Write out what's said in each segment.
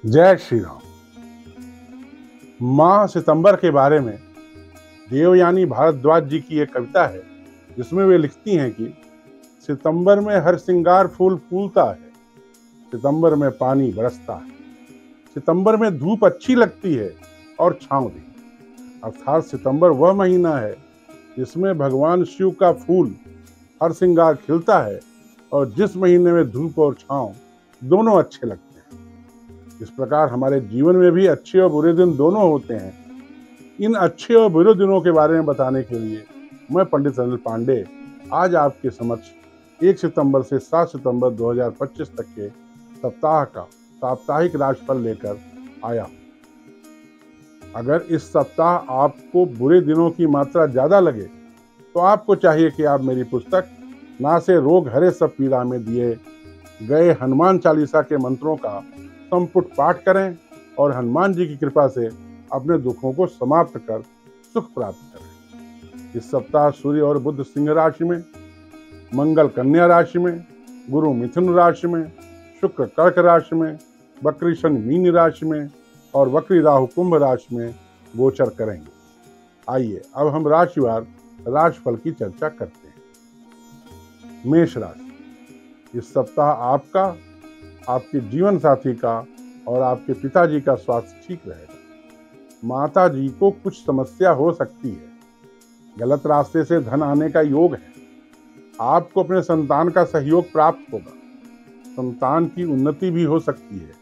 जय श्री राम। माह सितंबर के बारे में देवयानी भारद्वाज जी की एक कविता है जिसमें वे लिखती हैं कि सितंबर में हर श्रृंगार फूल फूलता है, सितंबर में पानी बरसता है, सितंबर में धूप अच्छी लगती है और छांव भी। अर्थात सितंबर वह महीना है जिसमें भगवान शिव का फूल हर श्रृंगार खिलता है और जिस महीने में धूप और छांव दोनों अच्छे लगते हैं। इस प्रकार हमारे जीवन में भी अच्छे और बुरे दिन दोनों होते हैं। इन अच्छे और बुरे दिनों के बारे में बताने के लिए मैं पंडित अनिल पांडे आज आपके समक्ष 1 सितंबर से 7 सितंबर 2025 तक के सप्ताह का साप्ताहिक राशिफल लेकर आया हूँ। अगर इस सप्ताह आपको बुरे दिनों की मात्रा ज़्यादा लगे तो आपको चाहिए कि आप मेरी पुस्तक ना से रोग हरे सब पीड़ा में दिए गए हनुमान चालीसा के मंत्रों का संपुट पाठ करें और हनुमान जी की कृपा से अपने दुखों को समाप्त कर सुख प्राप्त करें। इस सप्ताह सूर्य और बुध सिंह राशि में, मंगल कन्या राशि में, गुरु मिथुन राशि में, शुक्र कर्क राशि में, वक्री शनि मीन राशि में और वक्री राहु कुंभ राशि में गोचर करेंगे। आइए अब हम राशिवार राशिफल की चर्चा करते हैं। मेष राशि। इस सप्ताह आपका, आपके जीवन साथी का और आपके पिताजी का स्वास्थ्य ठीक रहेगा। माता जी को कुछ समस्या हो सकती है। गलत रास्ते से धन आने का योग है। आपको अपने संतान का सहयोग प्राप्त होगा। संतान की उन्नति भी हो सकती है।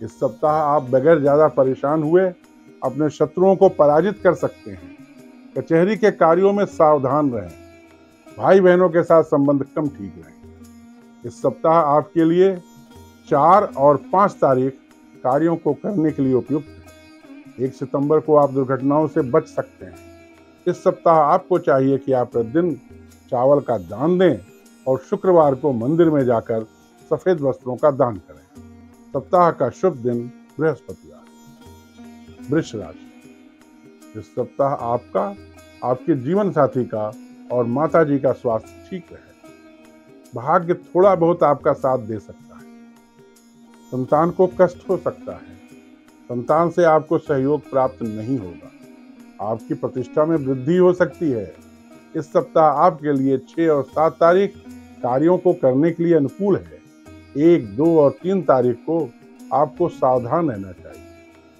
इस सप्ताह आप बगैर ज्यादा परेशान हुए अपने शत्रुओं को पराजित कर सकते हैं। कचहरी के कार्यों में सावधान रहें। भाई बहनों के साथ संबंध कम ठीक रहें। इस सप्ताह आपके लिए 4 और 5 तारीख कार्यों को करने के लिए उपयुक्त है। 1 सितंबर को आप दुर्घटनाओं से बच सकते हैं। इस सप्ताह आपको चाहिए कि आप प्रतिदिन चावल का दान दें और शुक्रवार को मंदिर में जाकर सफेद वस्त्रों का दान करें। सप्ताह का शुभ दिन बृहस्पतिवार। वृष राशि। इस सप्ताह आपका, आपके जीवन साथी का और माता जी का स्वास्थ्य ठीक रहे। भाग्य थोड़ा बहुत आपका साथ दे सकता है। संतान को कष्ट हो सकता है। संतान से आपको सहयोग प्राप्त नहीं होगा। आपकी प्रतिष्ठा में वृद्धि हो सकती है। इस सप्ताह आपके लिए 6 और 7 तारीख कार्यों को करने के लिए अनुकूल है। 1, 2 और 3 तारीख को आपको सावधान रहना चाहिए।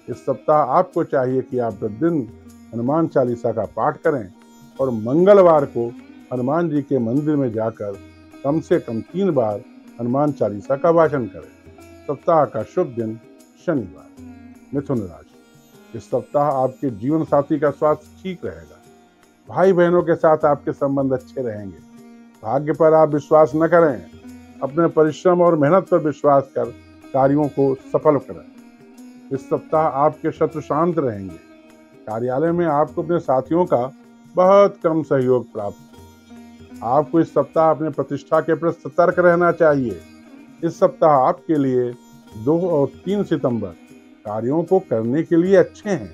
इस सप्ताह आपको चाहिए कि आप प्रतिदिन हनुमान चालीसा का पाठ करें और मंगलवार को हनुमान जी के मंदिर में जाकर कम से कम 3 बार हनुमान चालीसा का वाचन करें। सप्ताह का शुभ दिन शनिवार। मिथुन राशि। इस सप्ताह आपके जीवन साथी का स्वास्थ्य ठीक रहेगा। भाई बहनों के साथ आपके संबंध अच्छे रहेंगे। भाग्य पर आप विश्वास न करें। अपने परिश्रम और मेहनत पर विश्वास कर कार्यों को सफल करें। इस सप्ताह आपके शत्रु शांत रहेंगे। कार्यालय में आपको अपने साथियों का बहुत कम सहयोग प्राप्त। आपको इस सप्ताह अपने प्रतिष्ठा के प्रति सतर्क रहना चाहिए। इस सप्ताह आपके लिए 2 और 3 सितंबर कार्यों को करने के लिए अच्छे हैं।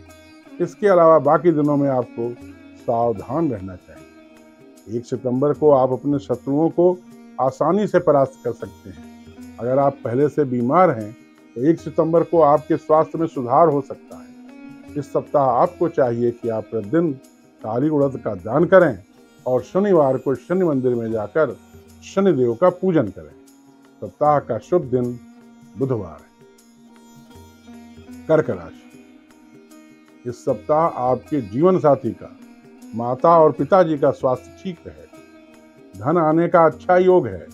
इसके अलावा बाकी दिनों में आपको सावधान रहना चाहिए। 1 सितंबर को आप अपने शत्रुओं को आसानी से परास्त कर सकते हैं। अगर आप पहले से बीमार हैं तो 1 सितंबर को आपके स्वास्थ्य में सुधार हो सकता है। इस सप्ताह आपको चाहिए कि आप प्रतिदिन काली उड़द का दान करें और शनिवार को शनि मंदिर में जाकर शनिदेव का पूजन करें। सप्ताह का शुभ दिन बुधवार है। कर्क राशि। इस सप्ताह आपके जीवन साथी का, माता और पिताजी का स्वास्थ्य ठीक रहेगा। धन आने का अच्छा योग है।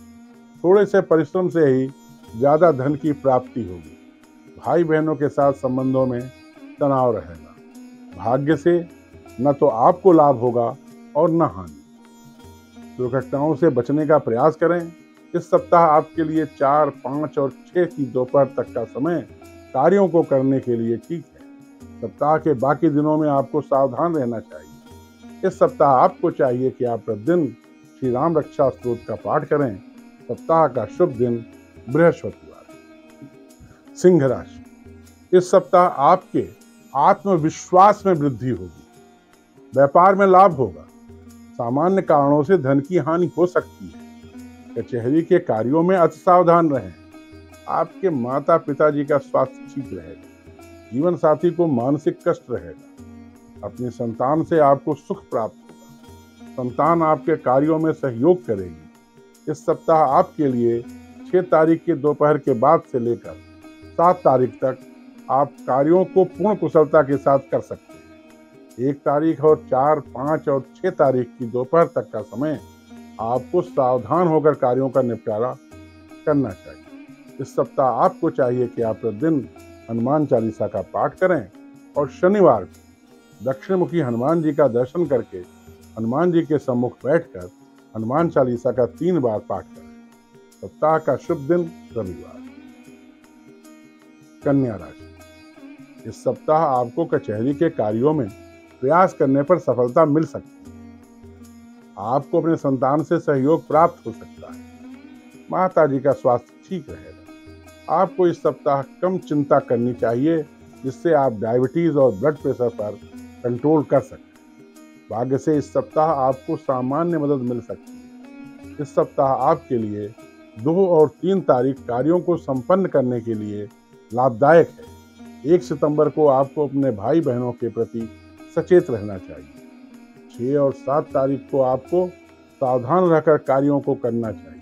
थोड़े से परिश्रम से ही ज्यादा धन की प्राप्ति होगी। भाई बहनों के साथ संबंधों में तनाव रहेगा। भाग्य से न तो आपको लाभ होगा और न हानि। दुर्घटनाओं से बचने का प्रयास करें। इस सप्ताह आपके लिए 4, 5 और 6 की दोपहर तक का समय कार्यों को करने के लिए ठीक है। सप्ताह के बाकी दिनों में आपको सावधान रहना चाहिए। इस सप्ताह आपको चाहिए कि आप प्रतिदिन श्री राम रक्षा स्तोत्र का पाठ करें। सप्ताह का शुभ दिन बृहस्पतिवार। सिंह राशि। इस सप्ताह आपके आत्मविश्वास में वृद्धि होगी। व्यापार में लाभ होगा। सामान्य कारणों से धन की हानि हो सकती है। कचहरी के कार्यों में अति सावधान रहें। आपके माता पिताजी का स्वास्थ्य ठीक रहेगा। जीवन साथी को मानसिक कष्ट रहेगा। अपनी संतान से आपको सुख प्राप्त होगा। संतान आपके कार्यों में सहयोग करेगी। इस सप्ताह आपके लिए 6 तारीख के दोपहर के बाद से लेकर 7 तारीख तक आप कार्यों को पूर्ण कुशलता के साथ कर सकते हैं। 1 तारीख और 4, 5 और 6 तारीख की दोपहर तक का समय आपको सावधान होकर कार्यों का निपटारा करना चाहिए। इस सप्ताह आपको चाहिए कि आप प्रतिदिन हनुमान चालीसा का पाठ करें और शनिवार को दक्षिणमुखी हनुमान जी का दर्शन करके हनुमान जी के सम्मुख बैठकर हनुमान चालीसा का 3 बार पाठ करें। सप्ताह का शुभ दिन रविवार। कन्या राशि, इस सप्ताह आपको कचहरी के कार्यों में प्रयास करने पर सफलता मिल सकती है। आपको अपने संतान से सहयोग प्राप्त हो सकता है। माता जी का स्वास्थ्य ठीक रहेगा। आपको इस सप्ताह कम चिंता करनी चाहिए, जिससे आप डायबिटीज और ब्लड प्रेशर पर कंट्रोल कर सकें। भाग्य से इस सप्ताह आपको सामान्य मदद मिल सकती है। इस सप्ताह आपके लिए 2 और 3 तारीख कार्यों को संपन्न करने के लिए लाभदायक है। 1 सितंबर को आपको अपने भाई बहनों के प्रति सचेत रहना चाहिए। 6 और 7 तारीख को आपको सावधान रहकर कार्यों को करना चाहिए।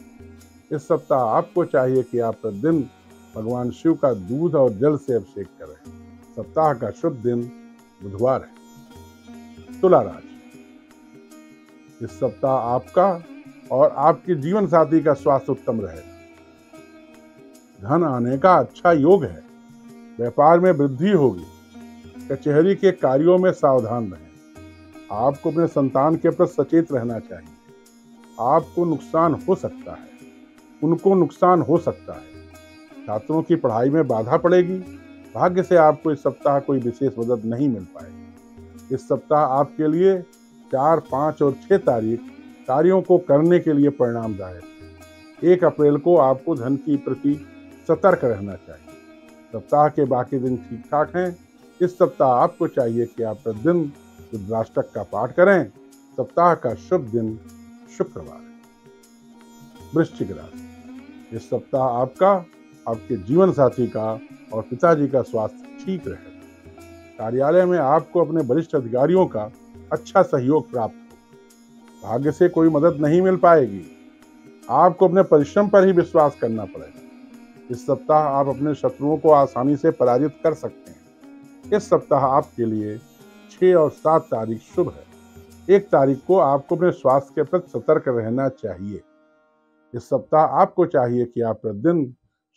इस सप्ताह आपको चाहिए कि आप प्रतिदिन भगवान शिव का दूध और जल से अभिषेक करें। सप्ताह का शुभ दिन बुधवार है। तुला राशि, इस सप्ताह आपका और आपके जीवन साथी का स्वास्थ्य उत्तम रहेगा। धन आने का अच्छा योग है। व्यापार में वृद्धि होगी। कचहरी के कार्यों में सावधान रहें। आपको अपने संतान के प्रति सचेत रहना चाहिए। आपको नुकसान हो सकता है, उनको नुकसान हो सकता है। छात्रों की पढ़ाई में बाधा पड़ेगी। भाग्य से आपको इस सप्ताह कोई विशेष मदद नहीं मिल पाएगी। इस सप्ताह आपके लिए 4, 5 और 6 तारीख कार्यों को करने के लिए परिणामदायक। 1 अप्रैल को आपको धन की प्रति सतर्क रहना चाहिए। सप्ताह के बाकी दिन ठीक ठाक हैं। इस सप्ताह आपको चाहिए कि आप प्रतिदिन रुद्राष्टक का पाठ करें। सप्ताह का शुभ दिन शुक्रवार है। वृश्चिक राशि, इस सप्ताह आपका, आपके जीवन साथी का और पिताजी का स्वास्थ्य ठीक रहेगा। कार्यालय में आपको अपने वरिष्ठ अधिकारियों का अच्छा सहयोग प्राप्त होगा। भाग्य से कोई मदद नहीं मिल पाएगी। आपको अपने परिश्रम पर ही विश्वास करना पड़ेगा। इस सप्ताह आप अपने शत्रुओं को आसानी से पराजित कर सकते हैं। इस सप्ताह आपके लिए 6 और 7 तारीख शुभ है। 1 तारीख को आपको अपने स्वास्थ्य के प्रति सतर्क रहना चाहिए। इस सप्ताह आपको चाहिए कि आप प्रतिदिन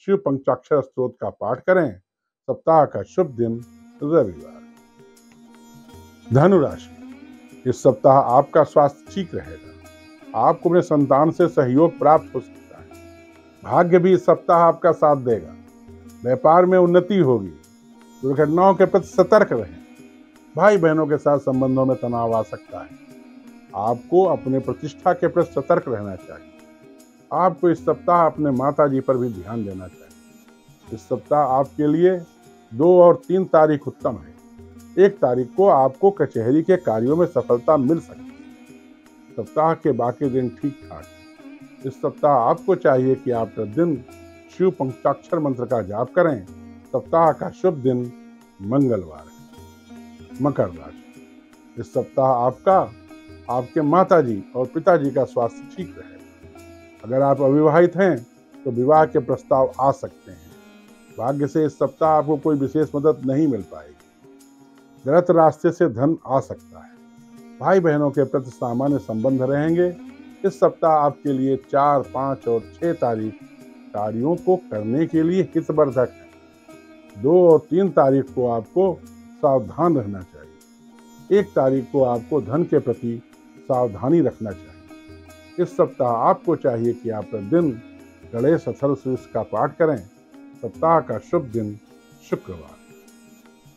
शिव पंचाक्षर स्तोत्र का पाठ करें। सप्ताह का शुभ दिन रविवार। धनु राशि, इस सप्ताह आपका स्वास्थ्य ठीक रहेगा। आपको अपने संतान से सहयोग प्राप्त हो सकता है। भाग्य भी इस सप्ताह आपका साथ देगा। व्यापार में उन्नति होगी। दुर्घटनाओं के प्रति सतर्क रहें। भाई बहनों के साथ संबंधों में तनाव आ सकता है। आपको अपने प्रतिष्ठा के प्रति सतर्क रहना चाहिए। आपको इस सप्ताह अपने माता जी पर भी ध्यान देना चाहिए। इस सप्ताह आपके लिए 2 और 3 तारीख उत्तम है। 1 तारीख को आपको कचहरी के कार्यों में सफलता मिल सकती है। सप्ताह के बाकी दिन ठीक ठाक है। इस सप्ताह आपको चाहिए कि आप प्रतिदिन शिव पंचाक्षर मंत्र का जाप करें। सप्ताह का शुभ दिन मंगलवार है। मकर राशि, इस सप्ताह आपका, आपके माताजी और पिताजी का स्वास्थ्य ठीक रहेगा। अगर आप अविवाहित हैं तो विवाह के प्रस्ताव आ सकते हैं। भाग्य से इस सप्ताह आपको कोई विशेष मदद नहीं मिल पाएगी। गलत रास्ते से धन आ सकता है। भाई बहनों के प्रति सामान्य संबंध रहेंगे। इस सप्ताह आपके लिए 4, 5 और 6 तारीख कार्यों को करने के लिए हितवर्धक है। 2 और 3 तारीख को आपको सावधान रहना चाहिए। 1 तारीख को आपको धन के प्रति सावधानी रखना चाहिए। इस सप्ताह आपको चाहिए कि आप प्रतिदिन गणेश अथर्वशीर्ष का पाठ करें। सप्ताह का शुभ दिन शुक्रवार।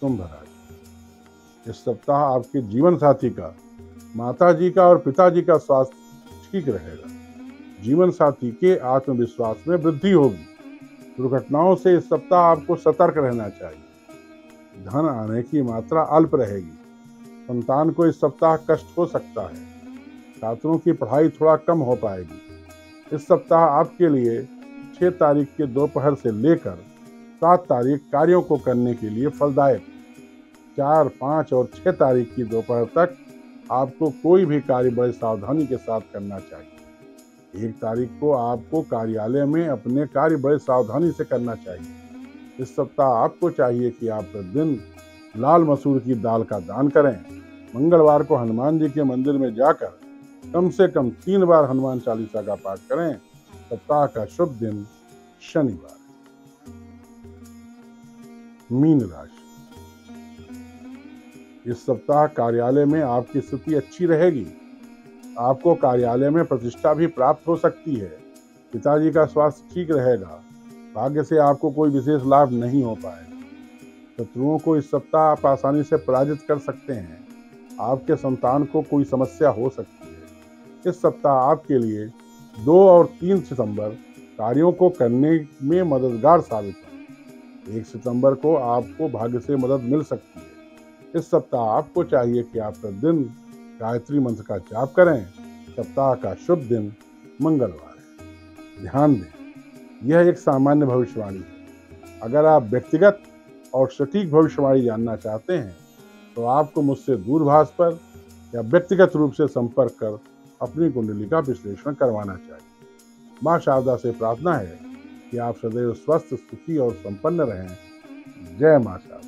कुंभ राशि, इस सप्ताह आपके जीवन साथी का, माताजी का और पिताजी का स्वास्थ्य ठीक रहेगा। जीवन साथी के आत्मविश्वास में वृद्धि होगी। दुर्घटनाओं से इस सप्ताह आपको सतर्क रहना चाहिए। धन आने की मात्रा अल्प रहेगी। संतान को इस सप्ताह कष्ट हो सकता है। छात्रों की पढ़ाई थोड़ा कम हो पाएगी। इस सप्ताह आपके लिए 6 तारीख के दोपहर से लेकर 7 तारीख कार्यों को करने के लिए फलदायक। 4, 5 और 6 तारीख की दोपहर तक आपको कोई भी कार्य बड़े सावधानी के साथ करना चाहिए। 1 तारीख को आपको कार्यालय में अपने कार्य बड़े सावधानी से करना चाहिए। इस सप्ताह आपको चाहिए कि आप प्रतिदिन लाल मसूर की दाल का दान करें। मंगलवार को हनुमान जी के मंदिर में जाकर कम से कम 3 बार हनुमान चालीसा का पाठ करें। सप्ताह का शुभ दिन शनिवार। मीन राशि, इस सप्ताह कार्यालय में आपकी स्थिति अच्छी रहेगी। आपको कार्यालय में प्रतिष्ठा भी प्राप्त हो सकती है। पिताजी का स्वास्थ्य ठीक रहेगा। भाग्य से आपको कोई विशेष लाभ नहीं हो पाएगा। शत्रुओं को इस सप्ताह आप आसानी से पराजित कर सकते हैं। आपके संतान को कोई समस्या हो सकती है। इस सप्ताह आपके लिए 2 और 3 सितंबर कार्यों को करने में मददगार साबित हों। 1 सितंबर को आपको भाग्य से मदद मिल सकती है। इस सप्ताह आपको चाहिए कि आप प्रतिदिन गायत्री मंत्र का जाप करें। सप्ताह का शुभ दिन मंगलवार है। ध्यान दें, यह एक सामान्य भविष्यवाणी है। अगर आप व्यक्तिगत और सटीक भविष्यवाणी जानना चाहते हैं तो आपको मुझसे दूरभाष पर या व्यक्तिगत रूप से संपर्क कर अपनी कुंडली का विश्लेषण करवाना चाहिए। मां शारदा से प्रार्थना है कि आप सदैव स्वस्थ, सुखी और संपन्न रहें। जय मां शारदा।